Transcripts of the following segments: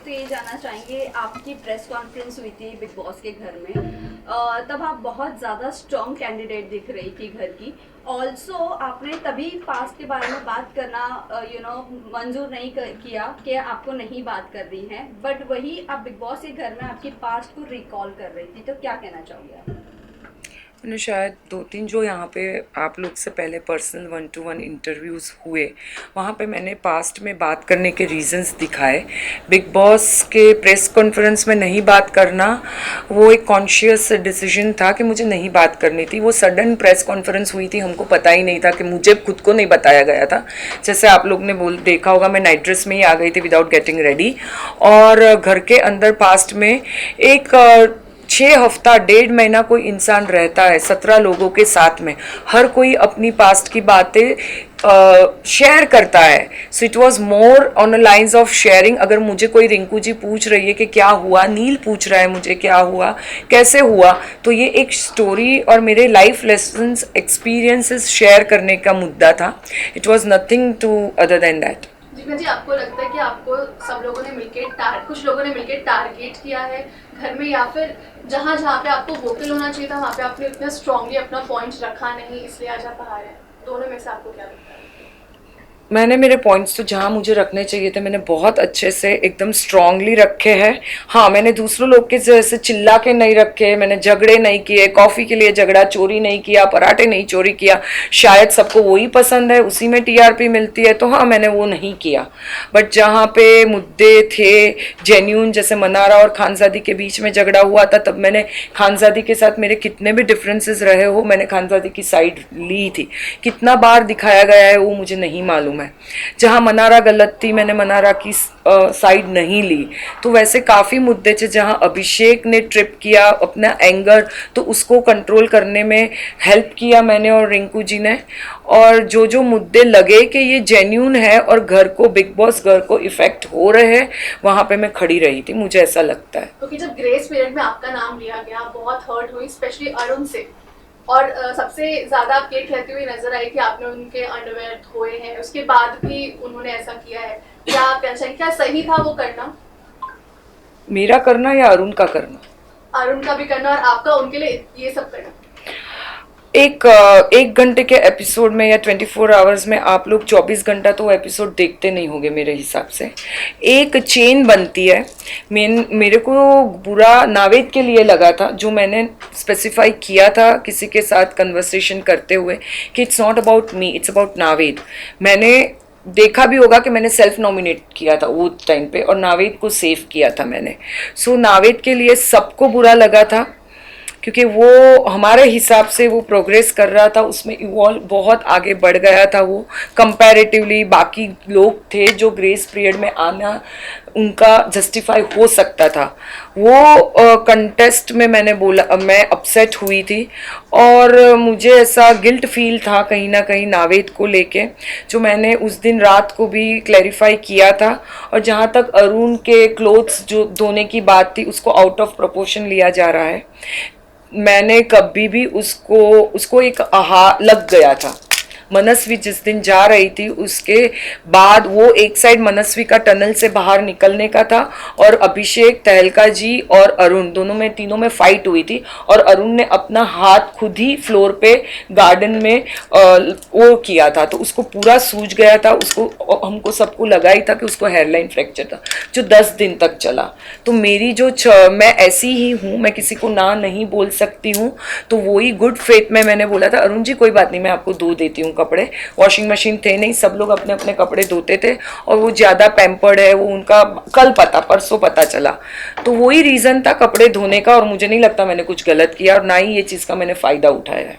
तो ये जानना चाहेंगे, आपकी प्रेस कॉन्फ्रेंस हुई थी बिग बॉस के घर में, तब आप बहुत ज़्यादा स्ट्रॉन्ग कैंडिडेट दिख रही थी घर की। ऑल्सो आपने तभी पास्ट के बारे में बात करना मंजूर नहीं किया कि आपको नहीं बात कर रही हैं, बट वही आप बिग बॉस के घर में आपकी पास्ट को रिकॉल कर रही थी, तो क्या कहना चाहोगे आप? मैंने शायद 2-3 जो यहाँ पे आप लोग से पहले पर्सनल 1-to-1 इंटरव्यूज़ हुए, वहाँ पे मैंने पास्ट में बात करने के रीजंस दिखाए। बिग बॉस के प्रेस कॉन्फ्रेंस में नहीं बात करना वो एक कॉन्शियस डिसीजन था कि मुझे नहीं बात करनी थी। वो सडन प्रेस कॉन्फ्रेंस हुई थी, हमको पता ही नहीं था, कि मुझे खुद को नहीं बताया गया था। जैसे आप लोग ने देखा होगा, मैं नाइट ड्रेस में ही आ गई थी विदाउट गेटिंग रेडी, और घर के अंदर पास्ट में एक 6 हफ्ता 1.5 महीना कोई इंसान रहता है 17 लोगों के साथ में, हर कोई अपनी पास्ट की बातें शेयर करता है। So it was more on a lines of sharing. अगर मुझे कोई रिंकू जी पूछ रही है कि क्या हुआ, नील पूछ रहा है मुझे क्या हुआ, कैसे हुआ, तो ये एक स्टोरी और मेरे लाइफ लेसन्स एक्सपीरियंसेस शेयर करने का मुद्दा था। It was nothing to other than that. Jeevan ji, आपको लगता है कि आपको सब लोगों ने मिलकर कुछ लोगों ने मिलकर टारगेट किया है घर में, या फिर जहाँ जहाँ पे आपको वोकल होना चाहिए था वहाँ पे आपने इतना स्ट्रांगली अपना पॉइंट रखा नहीं, इसलिए आज आप हारे हैं? दोनों में से आपको क्या लगता है? मैंने मेरे पॉइंट्स तो जहाँ मुझे रखने चाहिए थे मैंने बहुत अच्छे से एकदम स्ट्रांगली रखे हैं। हाँ, मैंने दूसरों लोग के जैसे चिल्ला के नहीं रखे, मैंने झगड़े नहीं किए, कॉफ़ी के लिए झगड़ा, चोरी नहीं किया, पराठे नहीं चोरी किया। शायद सबको वही पसंद है, उसी में टीआरपी मिलती है, तो हाँ मैंने वो नहीं किया। बट जहाँ पे मुद्दे थे जेन्यून, जैसे मनारा और खानजादी के बीच में झगड़ा हुआ था, तब मैंने खानजादी के साथ मेरे कितने भी डिफरेंसेस रहे हो, मैंने खानजादी की साइड ली थी। कितना बार दिखाया गया है वो मुझे नहीं मालूम है। जहाँ मनारा गलत थी मैंने मनारा की साइड नहीं ली। तो वैसे काफ़ी मुद्दे थे जहाँ अभिषेक ने ट्रिप किया अपना एंगर, तो उसको कंट्रोल करने में हेल्प किया मैंने और रिंकू जी ने। और जो जो मुद्दे लगे कि ये जेन्यून है और घर को, बिग बॉस घर को इफेक्ट हो रहे हैं, वहाँ पे मैं खड़ी रही थी, मुझे ऐसा लगता है। क्योंकि जब ग्रेस पीरियड में आपका नाम लिया गया, बहुत हर्ट हुई स्पेशली अरुण से, और सबसे ज्यादा आप ये कहती हुई नजर आई कि आपने उनके अंडरवेयर धोए हैं, उसके बाद भी उन्होंने ऐसा किया है। क्या आप कहना चाहेंगे, क्या सही था वो करना? मेरा करना या अरुण का करना? अरुण का भी करना और आपका उनके लिए ये सब करना। एक घंटे के एपिसोड में या 24 आवर्स में आप लोग 24 घंटा तो वो एपिसोड देखते नहीं होंगे मेरे हिसाब से। एक चेन बनती है। मेरे को बुरा नावेद के लिए लगा था, जो मैंने स्पेसिफाई किया था किसी के साथ कन्वर्सेशन करते हुए, कि it's not about me, it's about Naved. मैंने देखा भी होगा कि मैंने सेल्फ नॉमिनेट किया था वो टाइम पे, और नावेद को सेव किया था मैंने। सो नावेद के लिए सबको बुरा लगा था, क्योंकि वो हमारे हिसाब से वो प्रोग्रेस कर रहा था, उसमें इवॉल्व बहुत आगे बढ़ गया था वो कंपैरेटिवली। बाकी लोग थे जो ग्रेस पीरियड में आना उनका जस्टिफाई हो सकता था। वो कंटेस्ट में मैंने बोला, मैं अपसेट हुई थी और मुझे ऐसा गिल्ट फील था कहीं ना कहीं नावेद को लेके, जो मैंने उस दिन रात को भी क्लैरिफाई किया था। और जहाँ तक अरुण के क्लोथ्स जो धोने की बात थी, उसको आउट ऑफ प्रोपोर्शन लिया जा रहा है। मैंने कभी भी उसको एक आहा लग गया था। मनस्वी जिस दिन जा रही थी उसके बाद वो एक साइड मनस्वी का टनल से बाहर निकलने का था, और अभिषेक, तहलका जी और अरुण दोनों में, तीनों में फाइट हुई थी, और अरुण ने अपना हाथ खुद ही फ्लोर पे गार्डन में वो किया था, तो उसको पूरा सूज गया था। उसको, हमको सबको लगा ही था कि उसको हेयरलाइन फ्रैक्चर था, जो 10 दिन तक चला। तो मेरी जो मैं ऐसी ही हूँ, मैं किसी को ना नहीं बोल सकती हूँ, तो वही गुड फेथ में मैंने बोला था, अरुण जी कोई बात नहीं, मैं आपको धो देती हूँ कपड़े। वॉशिंग मशीन थे नहीं, सब लोग अपने अपने कपड़े धोते थे, और वो ज़्यादा पैम्पर्ड है, वो उनका कल परसों पता चला। तो वही रीज़न था कपड़े धोने का, और मुझे नहीं लगता मैंने कुछ गलत किया, और ना ही ये चीज़ का मैंने फ़ायदा उठाया है।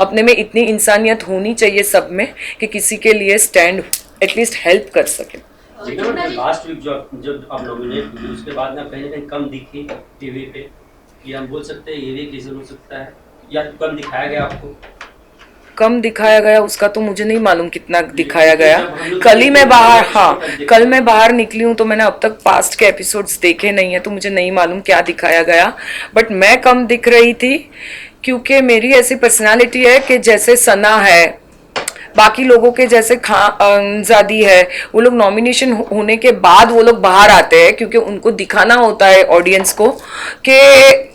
अपने में इतनी इंसानियत होनी चाहिए सब में कि किसी के लिए स्टैंड एटलीस्ट हेल्प कर सके। लास्ट वीक जब आप नॉमिनेट हुए उसके बाद ना कहीं ना कहीं कम दिखी टीवी पे, ये हम बोल सकते हैं, ये भी रीजन हो सकता है, या कम दिखाया गया आपको? कम दिखाया गया उसका तो मुझे नहीं मालूम कितना दिखाया गया। कल ही मैं बाहर, हाँ कल मैं बाहर निकली हूँ, तो मैंने अब तक पास्ट के एपिसोड्स देखे नहीं है, तो मुझे नहीं मालूम क्या दिखाया गया। बट मैं कम दिख रही थी क्योंकि मेरी ऐसी पर्सनालिटी है कि जैसे सना है, बाकी लोगों के जैसे जादी है, वो लोग नॉमिनेशन होने के बाद वो लोग बाहर आते हैं क्योंकि उनको दिखाना होता है ऑडियंस को कि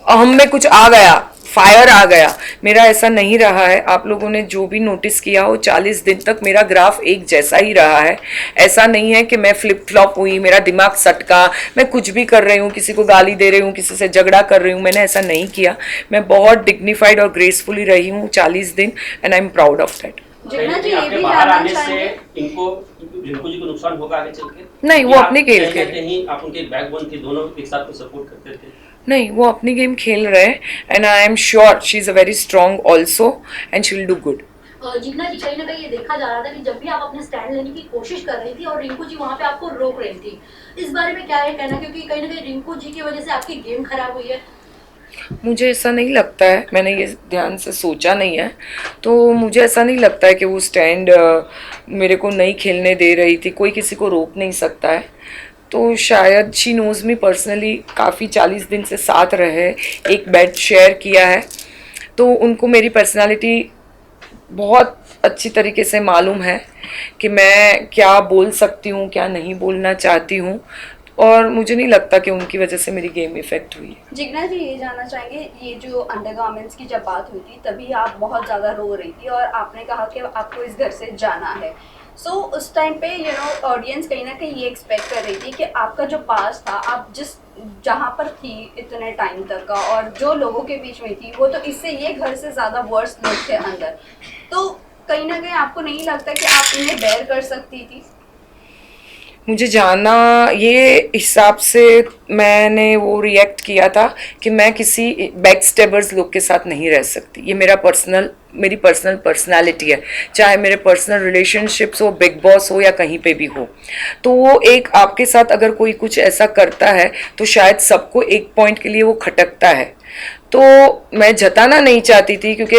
हम में कुछ आ गया, फायर आ गया। मेरा ऐसा नहीं रहा है। आप लोगों ने जो भी नोटिस किया हो 40 दिन तक मेरा ग्राफ एक जैसा ही रहा है। ऐसा नहीं है कि मैं फ्लिप फ्लॉप हुई, मेरा दिमाग सटका, मैं कुछ भी कर रही हूँ, किसी को गाली दे रही हूँ, किसी से झगड़ा कर रही हूँ, मैंने ऐसा नहीं किया। मैं बहुत डिग्निफाइड और ग्रेसफुली रही हूँ 40 दिन and I am proud of that. Jigna ji, ये आपके भी बाहर जानना आने से चाहेंगे इनको रिंकू जी को नुकसान होगा आगे चल के? नहीं, वो क्योंकि अपनी आप खेल कहीं के ना कहीं आप उनके बैकबोन थे, दोनों एक साथ को सपोर्ट करते थे। नहीं, वो अपनी गेम खेल रहे हैं and I am sure she is a very strong also and she will do good. Jigna ji, कहीं ना कहीं ये देखा जा रहा था कि जब भी आप अपने स्टैंड लेने की कोशिश कर रही थी और रिंकू जी वहाँ पे आपको रोक रही थी, इस बारे में क्या है कहना, क्योंकि कहीं ना कहीं रिंकू जी की वजह से आपकी गेम खराब हुई है? मुझे ऐसा नहीं लगता है, मैंने ये ध्यान से सोचा नहीं है, तो मुझे ऐसा नहीं लगता है कि वो स्टैंड मेरे को नहीं खेलने दे रही थी। कोई किसी को रोक नहीं सकता है। तो शायद शी नोज़ मी पर्सनली, काफ़ी 40 दिन से साथ रहे, एक बेड शेयर किया है, तो उनको मेरी पर्सनालिटी बहुत अच्छी तरीके से मालूम है कि मैं क्या बोल सकती हूँ, क्या नहीं बोलना चाहती हूँ, और मुझे नहीं लगता कि उनकी वजह से मेरी गेम इफेक्ट हुई है। जिग्ना जी, ये जानना चाहेंगे, ये जो अंडरगारमेंट्स की जब बात हुई थी तभी आप बहुत ज़्यादा रो रही थी और आपने कहा कि आपको इस घर से जाना है। सो उस टाइम पे ऑडियंस कहीं ना कहीं ये एक्सपेक्ट कर रही थी कि आपका जो पास था, आप जिस जहाँ पर थी इतने टाइम तक का और जो लोगों के बीच में थी, वो तो इससे ये घर से ज़्यादा वर्स लोग थे अंदर। तो कहीं ना कहीं आपको नहीं लगता कि आप इन्हें बेयर कर सकती थी? मुझे जाना, ये हिसाब से मैंने वो रिएक्ट किया था कि मैं किसी बैक स्टेबर्स लोग के साथ नहीं रह सकती। ये मेरी पर्सनल पर्सनालिटी है, चाहे मेरे पर्सनल रिलेशनशिप्स हो, बिग बॉस हो या कहीं पे भी हो। तो वो एक आपके साथ अगर कोई कुछ ऐसा करता है तो शायद सबको एक पॉइंट के लिए वो खटकता है। तो मैं जताना नहीं चाहती थी क्योंकि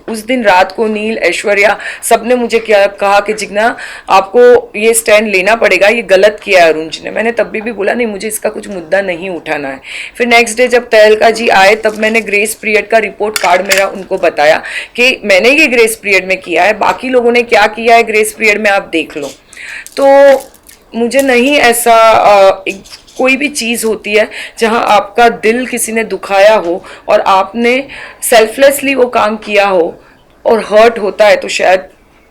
उस दिन रात को नील, ऐश्वर्या सबने मुझे क्या कहा कि जिग्ना आपको ये स्टैंड लेना पड़ेगा, ये गलत किया है अरुण जी ने। मैंने तब भी बोला नहीं, मुझे इसका कुछ मुद्दा नहीं उठाना है। फिर नेक्स्ट डे जब तहलका जी आए तब मैंने ग्रेस पीरियड का रिपोर्ट कार्ड मेरा उनको बताया कि मैंने ये ग्रेस पीरियड में किया है, बाकी लोगों ने क्या किया है ग्रेस पीरियड में आप देख लो। तो मुझे नहीं ऐसा कोई भी चीज़ होती है जहां आपका दिल किसी ने दुखाया हो और आपने सेल्फलेसली वो काम किया हो और हर्ट होता है, तो शायद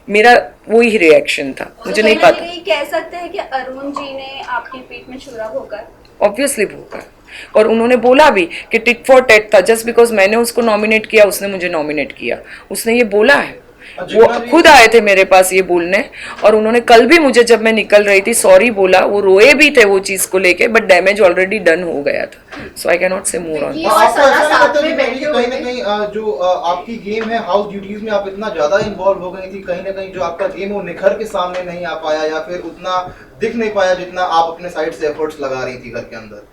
मेरा वही रिएक्शन था। मुझे नहीं पता। कह सकते हैं कि अरुण जी ने आपकी पीठ में छुरा होकर ऑब्वियसली भूखा, और उन्होंने बोला भी कि टिट फॉर टेट था। जस्ट बिकॉज मैंने उसको नॉमिनेट किया, उसने मुझे नॉमिनेट किया, उसने ये बोला है। वो खुद आए थे मेरे पास ये बोलने, और उन्होंने कल भी मुझे जब मैं निकल रही थी सॉरी बोला। वो रोए भी थे वो चीज को लेके, बट डैमेज ऑलरेडी डन हो गया था। सो आई कैन नॉट से मोर ऑन। और सारा साथ में बैठे कहीं ना कहीं जो आपकी गेम है हाउस ड्यूटीज में आप इतना ज्यादा इन्वॉल्व हो गई थी, कहीं ना कहीं जो आपका गेम वो निखर के सामने नहीं आ पाया या फिर उतना दिख नहीं पाया जितना आप अपने साइड से एफर्ट्स लगा रही थी घर के अंदर?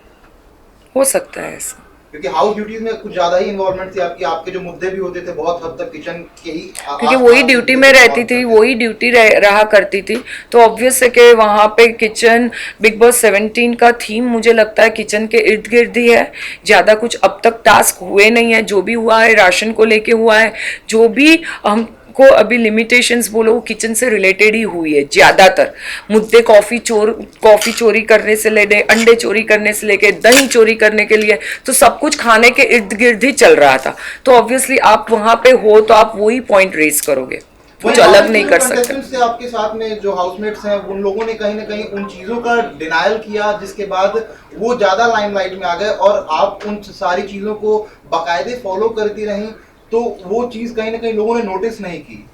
हो सकता है ऐसा, क्योंकि हाउस ड्यूटीज में कुछ ज्यादा ही इन्वॉल्वमेंट थी आपकी, आपके जो मुद्दे भी होते थे बहुत हद तक किचन के ही, क्योंकि वही ड्यूटी में रहती थी, वही ड्यूटी रहा करती थी। तो ऑब्वियस है कि वहाँ पे किचन, बिग बॉस 17 का थीम मुझे लगता है किचन के इर्द गिर्द ही है। ज़्यादा कुछ अब तक टास्क हुए नहीं है, जो भी हुआ है राशन को लेके हुआ है, जो भी हम को अभी लिमिटेशंस बोलो वो किचन से रिलेटेड ही हुई है ज़्यादातर मुद्दे। कॉफ़ी चोरी करने से लेके, अंडे चोरी करने से लेके, दही चोरी करने के लिए, तो सब कुछ खाने के इर्द गिर्द ही चल रहा था। तो ऑब्वियसली आप वहाँ पे हो तो आप वही पॉइंट रेज करोगे, कुछ अलग नहीं कर सकते। से आपके साथ में जो हाउसमेट्स हैं उन लोगों ने कहीं ना कहीं उन चीजों का डिनायल किया, जिसके बाद वो ज्यादा लाइमलाइट में आ गए और आप उन सारी चीजों को बाकायदे फॉलो करती रहीं, तो वो चीज कहीं ना कहीं लोगों ने नोटिस नहीं की।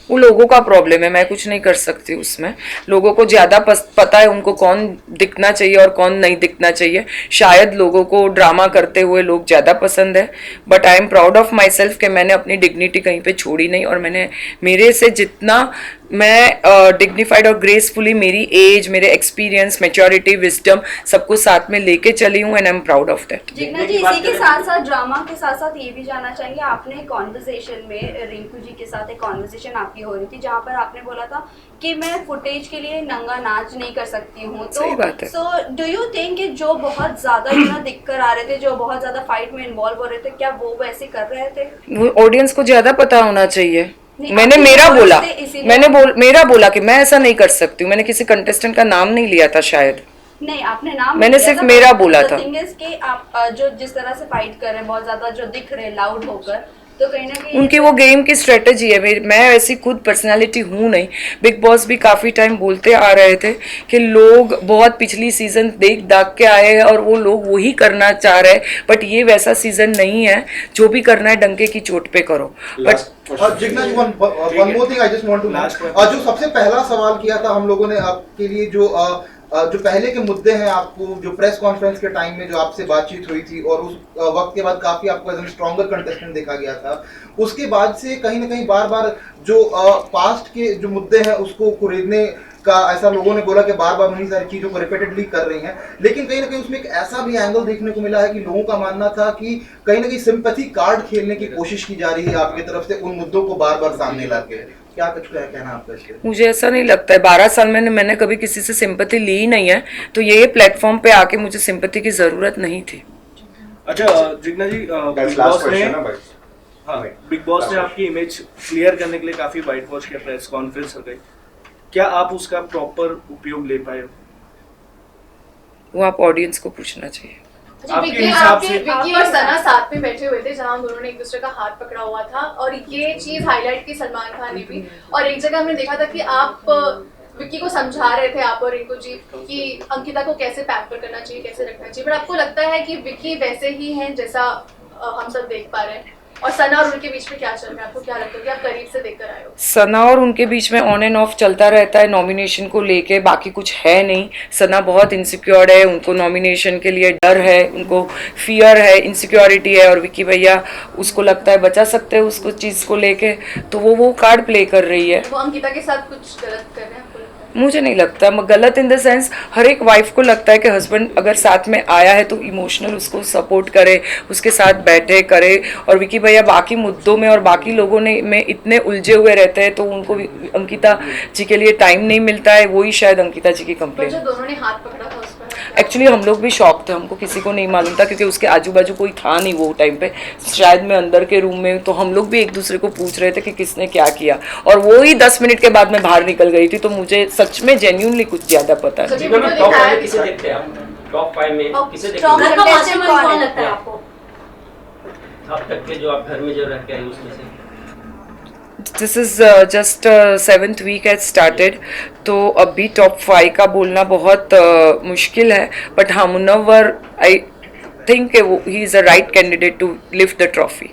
वो लोगों का प्रॉब्लम है, मैं कुछ नहीं कर सकती उसमें। लोगों को ज़्यादा पता है उनको कौन दिखना चाहिए और कौन नहीं दिखना चाहिए। शायद लोगों को ड्रामा करते हुए लोग ज़्यादा पसंद है, but I am proud of my self कि मैंने अपनी डिग्निटी कहीं पे छोड़ी नहीं, और मैंने मेरे से जितना मैं डिग्निफाइड और ग्रेसफुली मेरी एज, मेरे एक्सपीरियंस, मैच्योरिटी, विजडम सबको साथ में लेके चली हूँ, and I am proud of that. Jigna ji, इसी के साथ साथ ड्रामा के साथ साथ ये भी जानना चाहेंगे, आपने कॉन्वर्सेशन में रिंकू जी के साथ एक कॉन्वर्सेशन आपकी हो रही थी जहाँ पर आपने बोला था कि मैं फुटेज के लिए नंगा नाच नहीं कर सकती हूँ। तो सही बात है। सो डू यू थिंक कि जो बहुत ज्यादा दिख कर आ रहे थे, जो बहुत ज्यादा फाइट में इन्वॉल्व हो रहे थे, क्या वो वैसे कर रहे थे? वो ऑडियंस को ज़्यादा पता होना चाहिए, नहीं, मैंने आपके मेरा voice बोला, से इसीलिए मेरा बोला कि मैं ऐसा नहीं कर सकती हूँ। मैंने किसी कंटेस्टेंट का नाम नहीं लिया था शायद। नहीं, आपने नाम मैंने लिया सिर्फ था, मेरा but बोला the था। thing is कि आप जो जिस तरह से फाइट कर रहे हैं, बहुत ज्यादा जो दिख रहे हैं लाउड होकर, तो कहीं ना कहीं उनकी वो गेम की स्ट्रेटजी है। मैं ऐसी खुद पर्सनालिटी हूँ नहीं। बिग बॉस भी काफ़ी टाइम बोलते आ रहे थे कि लोग बहुत पिछली सीजन देख दाग के आए हैं और वो लोग वही करना चाह रहे हैं, बट ये वैसा सीजन नहीं है। जो भी करना है डंके की चोट पे करो। But Jigna ji, one more thing I just want to जो सबसे पहला सवाल किया था हम लोगों ने आपके लिए, जो पहले के मुद्दे हैं, आपको जो प्रेस कॉन्फ्रेंस के टाइम में जो आपसे बातचीत हुई थी और उस वक्त के बाद काफी आपको एज स्ट्रॉन्गर कंटेस्टेंट देखा गया था, उसके बाद से कहीं ना कहीं बार बार जो पास्ट के जो मुद्दे हैं उसको कुरेदने का ऐसा लोगों ने बोला कि बार बार उन्हीं सारी चीजों को रिपीटेडली कर रही हैं। लेकिन कहीं ना कहीं उसमें एक ऐसा भी एंगल देखने को मिला है कि लोगों का मानना था कि कहीं ना कहीं सिंपैथी कार्ड खेलने की कोशिश की जा रही है आपकी तरफ से उन मुद्दों को बार बार सामने लाके। क्या कुछ कहना आपका इसके? मुझे ऐसा नहीं लगता है। 12 साल में मैंने कभी किसी से सिंपैथी ली ही नहीं है, तो ये प्लेटफॉर्म पे आके मुझे सिंपैथी की जरूरत नहीं थी। अच्छा जिग्ना जी, बिग बॉस ने आपकी इमेज क्लियर करने के लिए काफी वाइट वॉश किया, प्रेस कॉन्फ्रेंस हो गई, क्या आप उसका प्रॉपर उपयोग ले पाए हो? वो आप ऑडियंस को पूछना चाहिए। विक्की और सना साथ में बैठे हुए थे जहां दोनों ने एक दूसरे का हाथ पकड़ा हुआ था, और ये चीज हाईलाइट की सलमान खान ने भी। और एक जगह हमने देखा था कि आप विक्की को समझा रहे थे, आप और रिंकू जी, कि अंकिता को कैसे पैम्पर करना चाहिए, कैसे रखना चाहिए। बट आपको लगता है कि विक्की वैसे ही हैं जैसा हम सब देख पा रहे हैं? और सना और उनके बीच में क्या चल रहा है, आपको क्या लगता है कि आप करीब से देखकर आए हो? सना और उनके बीच में ऑन एंड ऑफ चलता रहता है नॉमिनेशन को लेके, बाकी कुछ है नहीं। सना बहुत इनसिक्योर है, उनको नॉमिनेशन के लिए डर है, उनको फियर है, इनसिक्योरिटी है, और विक्की भैया उसको लगता है बचा सकते हैं उसको चीज़ को लेके, तो वो कार्ड प्ले कर रही है। वो अंकिता के साथ कुछ गलत कर रहे हैं आपको लगता है? मुझे नहीं लगता गलत इन द सेंस, हर एक वाइफ को लगता है कि हस्बैंड अगर साथ में आया है तो इमोशनल उसको सपोर्ट करे, उसके साथ बैठे करे। और विकी भैया बाकी मुद्दों में और बाकी लोगों में इतने उलझे हुए रहते हैं, तो उनको अंकिता जी के लिए टाइम नहीं मिलता है। वही शायद अंकिता जी की कंप्लेन। जो दोनों ने हाथ पकड़ा था उस पर एक्चुअली हम लोग भी शॉक थे, हमको किसी को नहीं मालूम था क्योंकि उसके आजू बाजू कोई था नहीं वो टाइम पे। शायद मैं अंदर के रूम में, तो हम लोग भी एक दूसरे को पूछ रहे थे कि किसने क्या किया, और वो ही 10 मिनट के बाद मैं बाहर निकल गई थी, तो मुझे सच में जेन्युइनली कुछ ज्यादा पता है। टॉप 5 में किसे देखते हैं आप? टॉप 5 में किसे देखते strong हैं घर का मास्टरमाइंड कौन लगता है आपको? अब तक के जो आप घर में जो रह के आए उसमें से? This is just 7th week has started, तो अभी टॉप 5 का बोलना बहुत मुश्किल है। बट हाँ, Munawar I think he is a right candidate to lift the trophy.